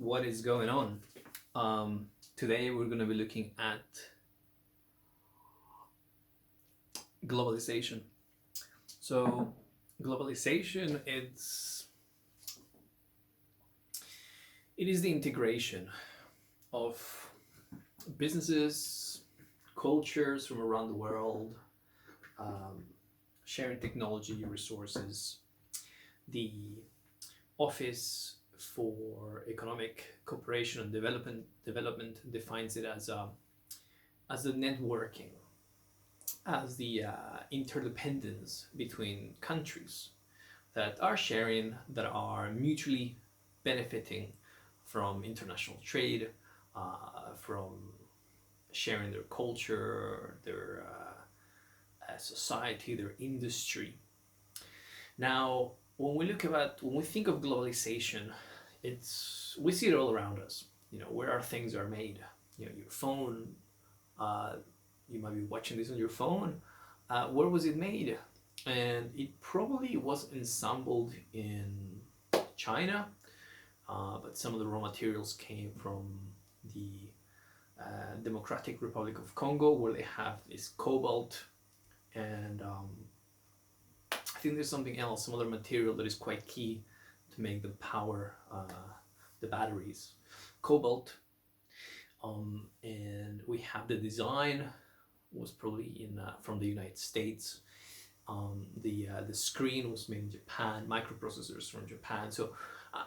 what is going on. Today we're going to be looking at globalization. So globalization, it is the integration of businesses, cultures from around the world, sharing technology resources. The Office for Economic Cooperation and Development defines it as the networking, as the interdependence between countries that are sharing, that are mutually benefiting from international trade, from sharing their culture, their society, their industry. Now, when we think of globalization, we see it all around us. Where our things are made. Your phone. You might be watching this on your phone. Where was it made? And it probably was assembled in China, but some of the raw materials came from the Democratic Republic of Congo, where they have this cobalt, and I think there's something else, some other material that is quite key to make the power, the batteries. Cobalt, and we have the design was probably from the United States. The screen was made in Japan, microprocessors from Japan. So,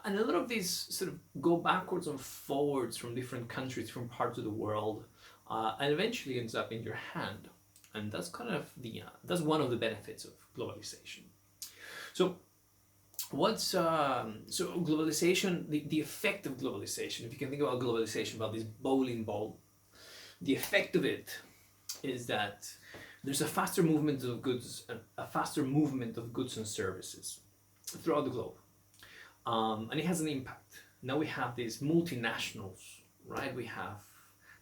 and a lot of these sort of go backwards and forwards from different countries, from parts of the world, and eventually ends up in your hand. And that's kind of that's one of the benefits of globalization. So, so globalization? The effect of globalization. If you can think about globalization, about this bowling ball, the effect of it is that there's a faster movement of goods, and services throughout the globe, and it has an impact. Now we have these multinationals, right?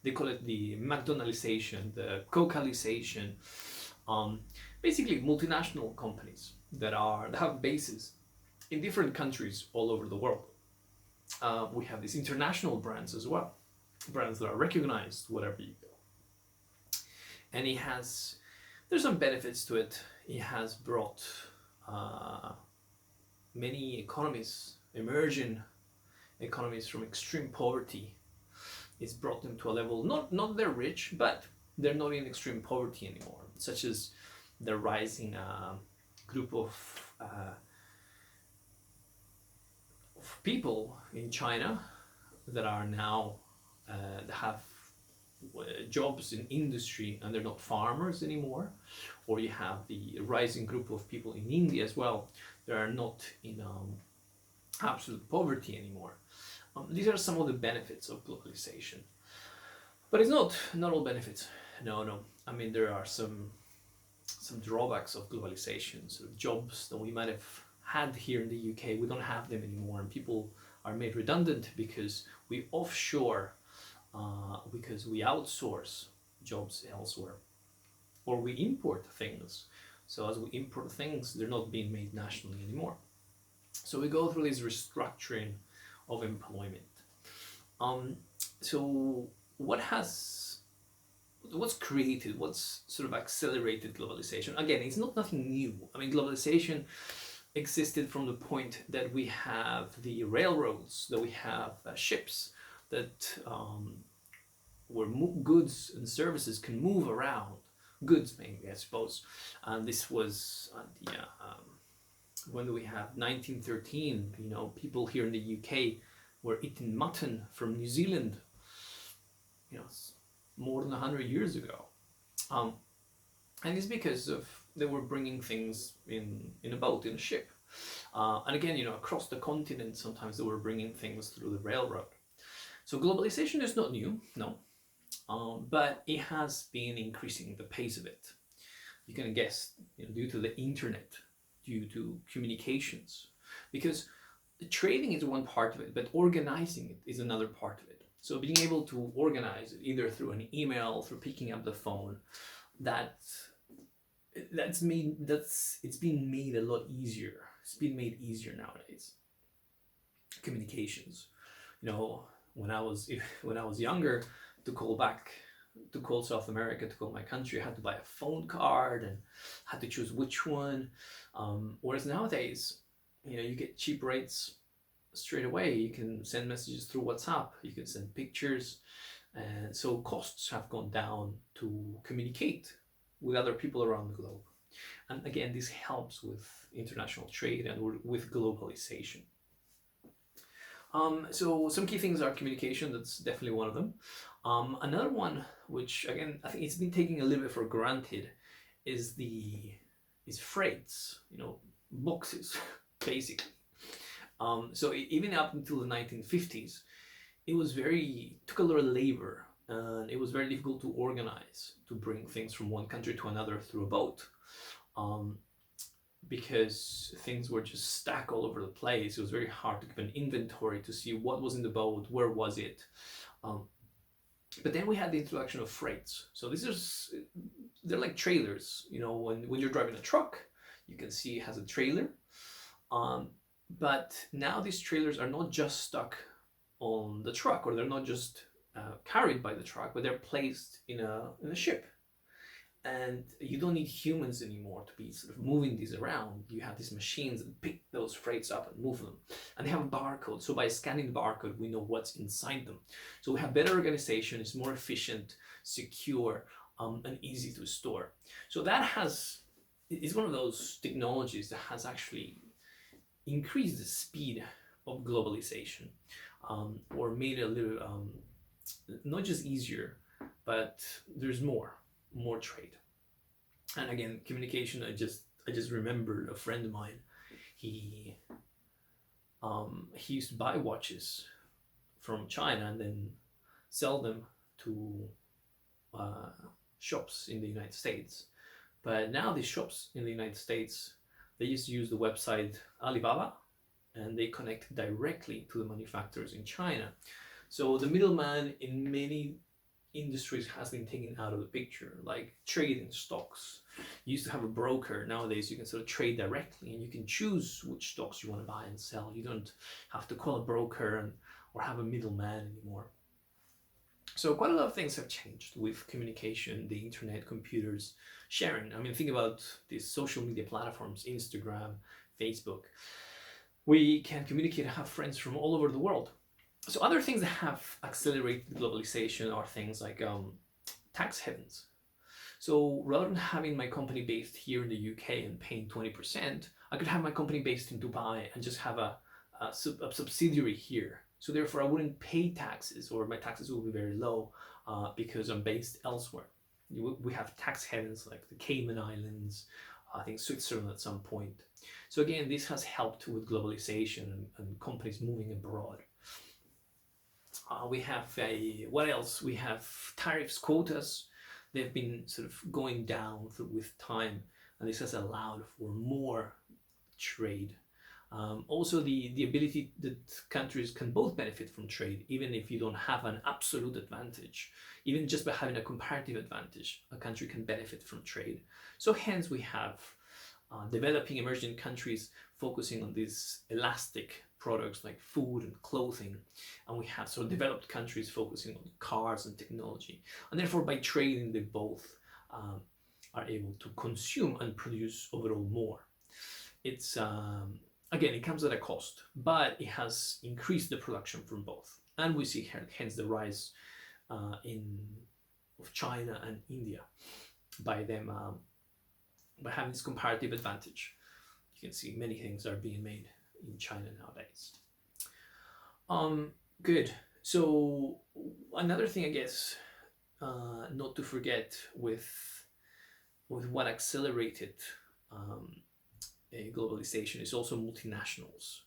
They call it the McDonaldization, the Coca-ization, basically multinational companies that have bases in different countries all over the world. We have these international brands as well, brands that are recognized wherever you go. And there's some benefits to it. It has brought many emerging economies from extreme poverty. It's brought them to a level, not they're rich, but they're not in extreme poverty anymore, such as the rising group of people in China that are now that have jobs in industry, and they're not farmers anymore. Or you have the rising group of people in India as well that are not in absolute poverty anymore. These are some of the benefits of globalization, but it's not all benefits. No. I mean, there are some drawbacks of globalization. So jobs that we might have had here in the UK, we don't have them anymore, and people are made redundant because we offshore, because we outsource jobs elsewhere, or we import things. So as we import things, they're not being made nationally anymore. So we go through this restructuring of employment. So what's sort of accelerated globalization? Again, it's nothing new. I mean, globalization existed from the point that we have the railroads, that we have ships, that where goods and services can move around. Goods mainly, I suppose. And this was when we have 1913. People here in the UK were eating mutton from New Zealand. More than 100 years ago, and it's because they were bringing things in a boat, in a ship, and again, across the continent. Sometimes they were bringing things through the railroad. So globalization is not new, no, but it has been increasing the pace of it. You can guess, due to the internet, due to communications, because trading is one part of it, but organizing it is another part of it. So being able to organize it either through an email, through picking up the phone, it's been made a lot easier. It's been made easier nowadays. Communications. You know, when I was when I was younger, to call back to call South America, to call my country, I had to buy a phone card and had to choose which one. Whereas nowadays, you know, you get cheap rates straight away. You can send messages through WhatsApp. You can send pictures, and so costs have gone down to communicate with other people around the globe. And again, this helps with international trade and with globalization. So some key things are communication. That's definitely one of them. Another one, which again I think it's been taken a little bit for granted, is freights. You know, boxes, basically. So even up until the 1950s, it was took a lot of labor, and it was very difficult to organize to bring things from one country to another through a boat. Because things were just stacked all over the place. It was very hard to keep an inventory to see what was in the boat, where was it. But then we had the introduction of freights. So they're like trailers. You know, when you're driving a truck, you can see it has a trailer. But now these trailers are not just stuck on the truck, or they're not just carried by the truck, but they're placed in a ship. And you don't need humans anymore to be sort of moving these around. You have these machines that pick those freights up and move them. And they have a barcode. So by scanning the barcode, we know what's inside them. So we have better organization, it's more efficient, secure, and easy to store. So is one of those technologies that has actually increased the speed of globalization, or made it a little, not just easier, but there's more trade. And again, communication, I just remembered a friend of mine. He used to buy watches from China and then sell them to shops in the United States. But now these shops in the United States, they used to use the website Alibaba, and they connect directly to the manufacturers in China. So the middleman in many industries has been taken out of the picture, like trading stocks. You used to have a broker. Nowadays you can sort of trade directly, and you can choose which stocks you want to buy and sell. You don't have to call a broker or have a middleman anymore. So quite a lot of things have changed with communication, the internet, computers, sharing. I mean, think about these social media platforms, Instagram, Facebook. We can communicate and have friends from all over the world. So other things that have accelerated globalization are things like tax havens. So rather than having my company based here in the UK and paying 20%, I could have my company based in Dubai and just have a subsidiary here. So therefore I wouldn't pay taxes, or my taxes will be very low because I'm based elsewhere. We have tax havens like the Cayman Islands, I think Switzerland at some point. So again, this has helped with globalization and companies moving abroad. We have what else? We have tariffs, quotas. They've been sort of going down with time, and this has allowed for more trade. Also, the ability that countries can both benefit from trade, even if you don't have an absolute advantage. Even just by having a comparative advantage, a country can benefit from trade. So hence we have developing emerging countries focusing on these elastic products like food and clothing, and we have sort of developed countries focusing on cars and technology, and therefore by trading they both are able to consume and produce overall more. It's again, it comes at a cost, but it has increased the production from both, and we see hence the rise of China and India by them by having this comparative advantage. You can see many things are being made in China nowadays. Good. So another thing, I guess, not to forget with what accelerated globalization is also multinationals.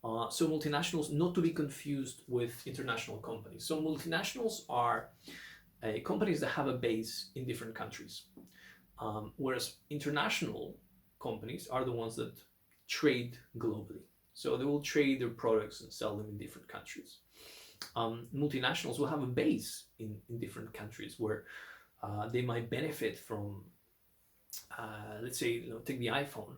So multinationals, not to be confused with international companies. So multinationals are companies that have a base in different countries, whereas international companies are the ones that trade globally. So they will trade their products and sell them in different countries. Multinationals will have a base in different countries where they might benefit from, let's say, take the iPhone,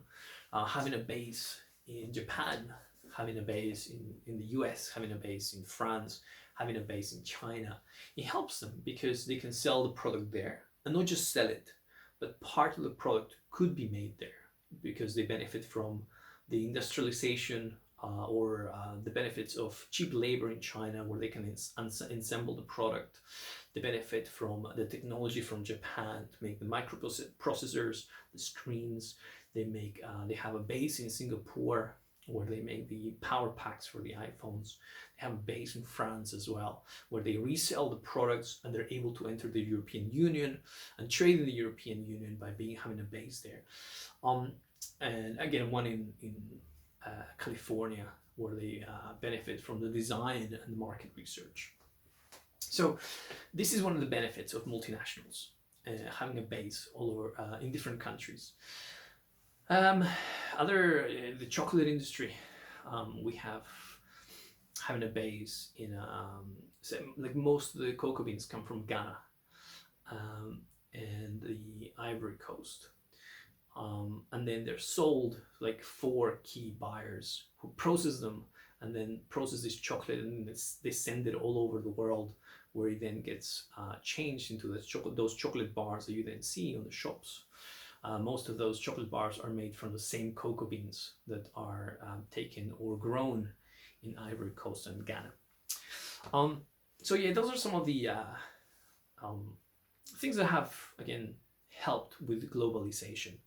having a base in Japan having a base in the US, having a base in France, having a base in China, it helps them because they can sell the product there and not just sell it, but part of the product could be made there because they benefit from the industrialization or the benefits of cheap labor in China where they can assemble the product. They benefit from the technology from Japan to make the microprocessors, the screens. They have a base in Singapore where they make the power packs for the iPhones. They have a base in France as well, where they resell the products and they're able to enter the European Union and trade in the European Union by having a base there. And again, one in California, where they benefit from the design and market research. So this is one of the benefits of multinationals, having a base all over in different countries. The chocolate industry, we have having a base in like most of the cocoa beans come from Ghana and the Ivory Coast. And then they're sold like 4 key buyers who process them and then process this chocolate, and they send it all over the world, where it then gets changed into those chocolate bars that you then see on the shops. Most of those chocolate bars are made from the same cocoa beans that are taken or grown in Ivory Coast and Ghana. So yeah, those are some of the things that have, again, helped with globalization,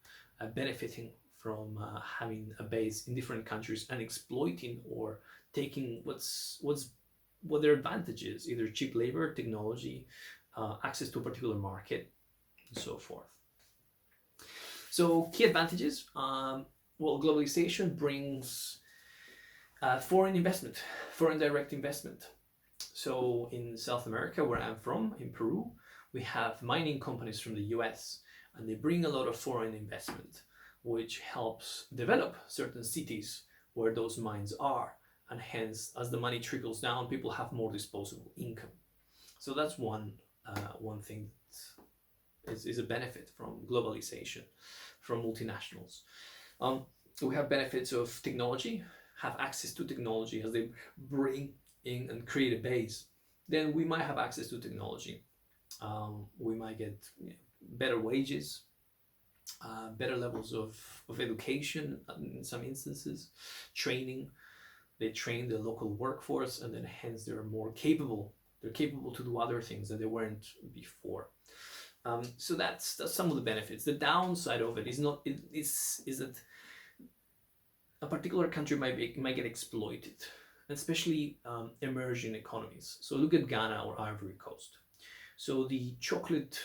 benefiting from having a base in different countries and exploiting or taking what their advantage is, either cheap labor, technology, access to a particular market, and so forth. So key advantages, well, globalization brings foreign investment, foreign direct investment. So in South America, where I'm from, in Peru, we have mining companies from the US, and they bring a lot of foreign investment, which helps develop certain cities where those mines are. And hence, as the money trickles down, people have more disposable income. So that's one thing that is a benefit from globalization, from multinationals. We have benefits of technology, have access to technology as they bring in and create a base. Then we might have access to technology. We might get better wages, better levels of education in some instances, training. They train the local workforce, and then hence they're more capable. They're capable to do other things that they weren't before. So that's some of the benefits. The downside of it is that a particular country might get exploited, especially emerging economies. So look at Ghana or Ivory Coast. So the chocolate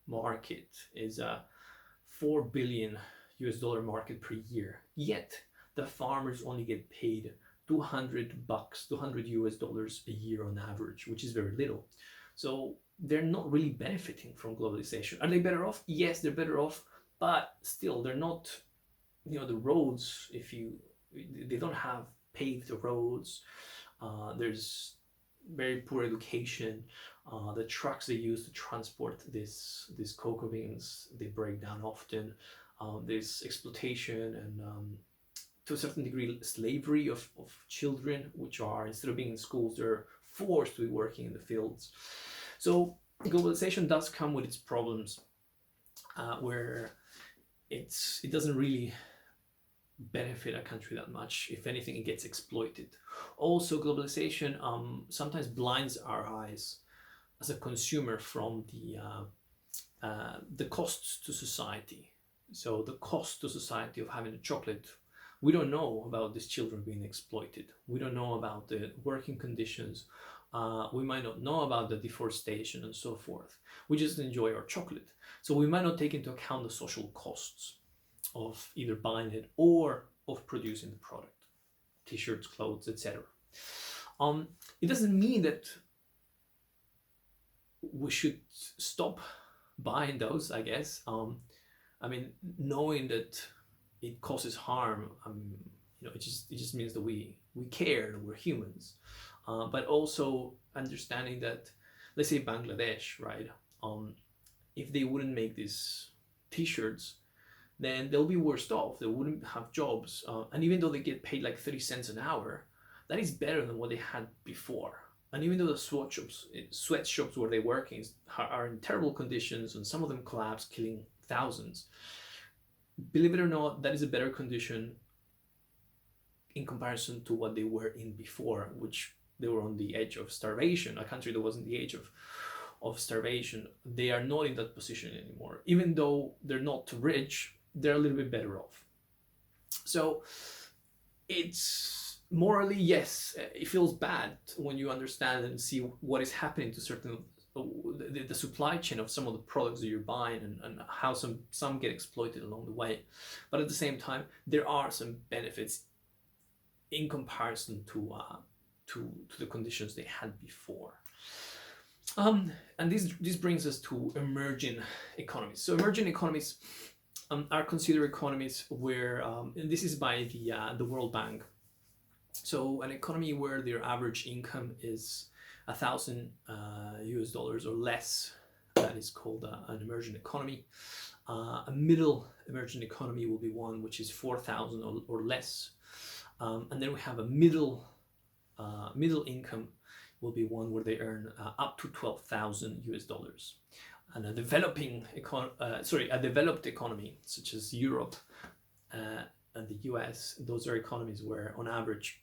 market is a $4 billion market per year. Yet the farmers only get paid $200 a year on average, which is very little. So they're not really benefiting from globalization. Are they better off? Yes, they're better off, but still they're not, the roads, they don't have paved roads, there's very poor education, the trucks they use to transport these cocoa beans, they break down often, there's exploitation and to a certain degree slavery of children, which are, instead of being in schools, they're forced to be working in the fields. So globalization does come with its problems, where it doesn't really benefit a country that much. If anything, it gets exploited. Also, globalization sometimes blinds our eyes as a consumer from the costs to society. So the cost to society of having a chocolate, we don't know about these children being exploited. We don't know about the working conditions. We might not know about the deforestation and so forth. We just enjoy our chocolate. So we might not take into account the social costs of either buying it or of producing the product, t-shirts, clothes, etc. It doesn't mean that we should stop buying those, I guess. Knowing that it causes harm, it just means that we care, that we're humans. But also understanding that, let's say Bangladesh, right? If they wouldn't make these t-shirts, then they'll be worse off. They wouldn't have jobs. And even though they get paid like 30 cents an hour, that is better than what they had before. And even though the sweatshops where they're working are in terrible conditions and some of them collapse, killing thousands, believe it or not, that is a better condition in comparison to what they were in before, which they were on the edge of starvation. A country that was on the edge of starvation, they are not in that position anymore. Even though they're not rich, they're a little bit better off. So it's morally, yes, it feels bad when you understand and see what is happening to certain the supply chain of some of the products that you're buying, and how some get exploited along the way. But at the same time, there are some benefits in comparison to the conditions they had before. And this brings us to emerging economies. So emerging economies are considered economies where, and this is by the World Bank. So an economy where their average income is $1,000 or less, that is called an emerging economy. A middle emerging economy will be one which is 4,000 or less. And then we have a middle income will be one where they earn up to $12,000. And a developed economy such as Europe and the US, those are economies where on average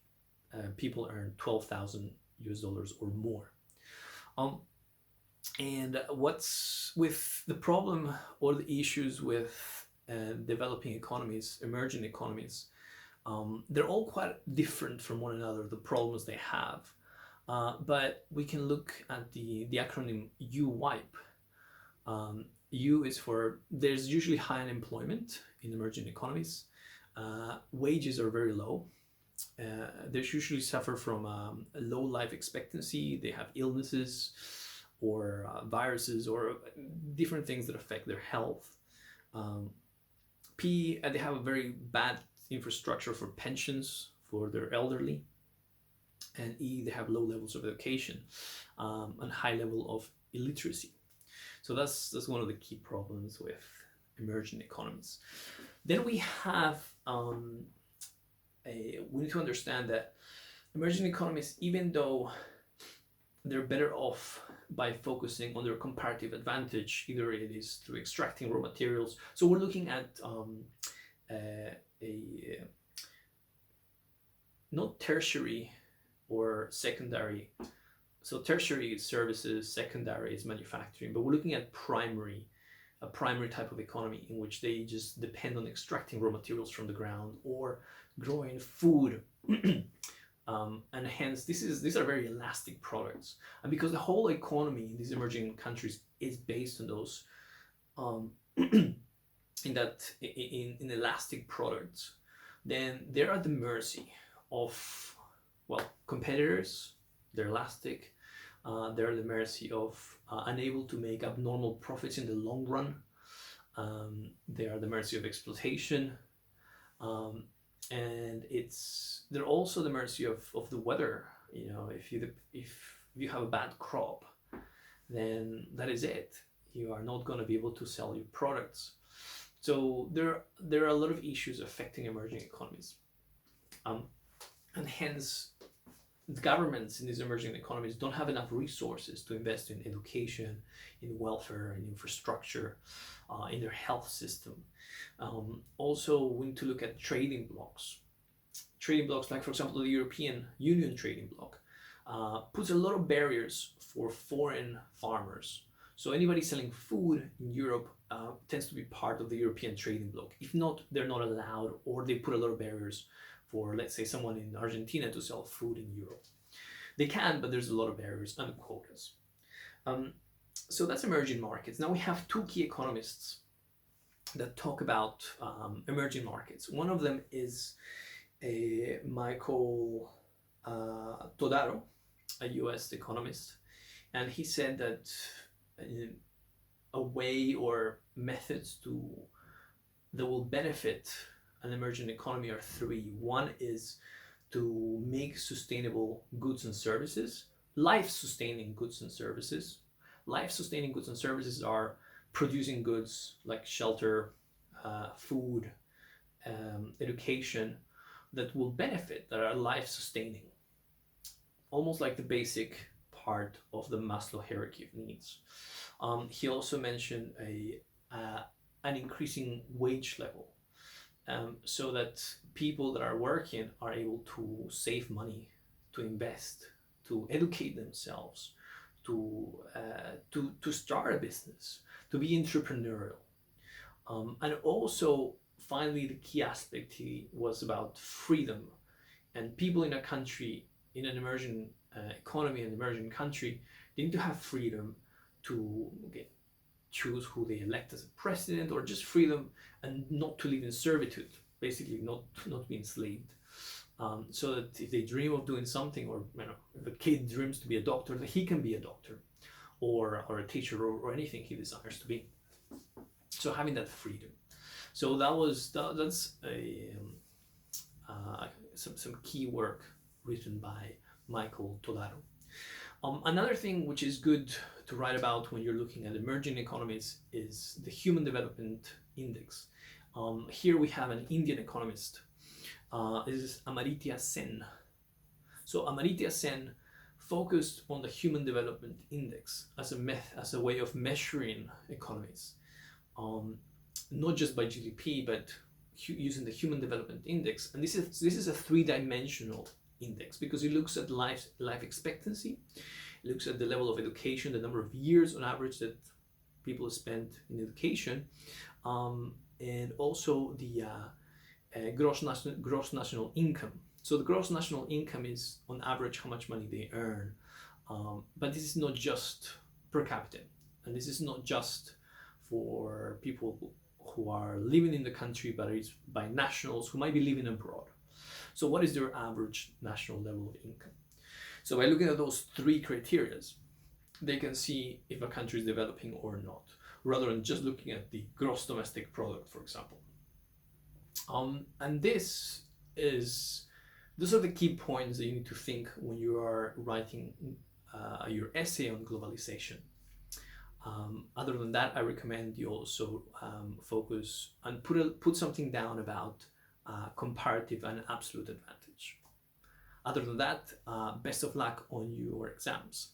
people earn $12,000 or more. And what's with the problem or the issues with developing economies, emerging economies, they're all quite different from one another, the problems they have. But we can look at the acronym UWIPE. U is for, there's usually high unemployment in emerging economies. Wages are very low. They usually suffer from a low life expectancy. They have illnesses or viruses or different things that affect their health. P, they have a very bad infrastructure for pensions for their elderly. And E, they have low levels of education and high level of illiteracy. So that's one of the key problems with emerging economies. Then we have we need to understand that emerging economies, even though they're better off by focusing on their comparative advantage, either it is through extracting raw materials. So we're looking at not tertiary or secondary. So tertiary is services, secondary is manufacturing, but we're looking at a primary type of economy in which they just depend on extracting raw materials from the ground or growing food. And hence these are very elastic products. And because the whole economy in these emerging countries is based on those in elastic products, then they're at the mercy of, well, competitors. They're elastic. They're at the mercy of unable to make abnormal profits in the long run. They are at the mercy of exploitation. And they're also the mercy of the weather. You know, if you have a bad crop, then that is it. You are not going to be able to sell your products. So there are a lot of issues affecting emerging economies. And hence, the governments in these emerging economies don't have enough resources to invest in education, in welfare, in infrastructure, in their health system. Also, we need to look at trading blocks. Trading blocks, like for example, the European Union trading bloc, puts a lot of barriers for foreign farmers. So anybody selling food in Europe tends to be part of the European trading bloc. If not, they're not allowed, or they put a lot of barriers for, let's say, someone in Argentina to sell food in Europe. They can, but there's a lot of barriers and quotas. So that's emerging markets. Now we have two key economists that talk about emerging markets. One of them is Michael Todaro, a US economist, and he said that a way or methods that will benefit an emerging economy are three. One is to make sustainable goods and services, life-sustaining goods and services. Life-sustaining goods and services are producing goods like shelter, food, education that will benefit, that are life sustaining, almost like the basic part of the Maslow hierarchy of needs. He also mentioned an increasing wage level, so that people that are working are able to save money, to invest, to educate themselves, to start a business, to be entrepreneurial. And also, finally, the key aspect he was about freedom. And people in a country, in an emerging economy, an emerging country, they need to have freedom to choose who they elect as a president, or just freedom and not to live in servitude, basically not be enslaved. So that if they dream of doing something, or if a kid dreams to be a doctor, that he can be a doctor, or a teacher, or anything he desires to be. So having that freedom. So that's some key work written by Michael Todaro. Another thing which is good to write about when you're looking at emerging economies is the Human Development Index. Here we have an Indian economist. This is Amartya Sen. So Amartya Sen focused on the Human Development Index as a way of measuring economies, not just by GDP, but using the Human Development Index. And this is a three-dimensional index, because it looks at life expectancy, it looks at the level of education, the number of years on average that people spend in education, and also the gross national income. So the gross national income is on average how much money they earn, but this is not just per capita, and this is not just for people who are living in the country, but it's by nationals who might be living abroad. So what is their average national level of income? So by looking at those three criteria, they can see if a country is developing or not, rather than just looking at the gross domestic product, for example. And those are the key points that you need to think when you are writing your essay on globalization. Other than that, I recommend you also focus and put something down about comparative and absolute advantage. Other than that, best of luck on your exams.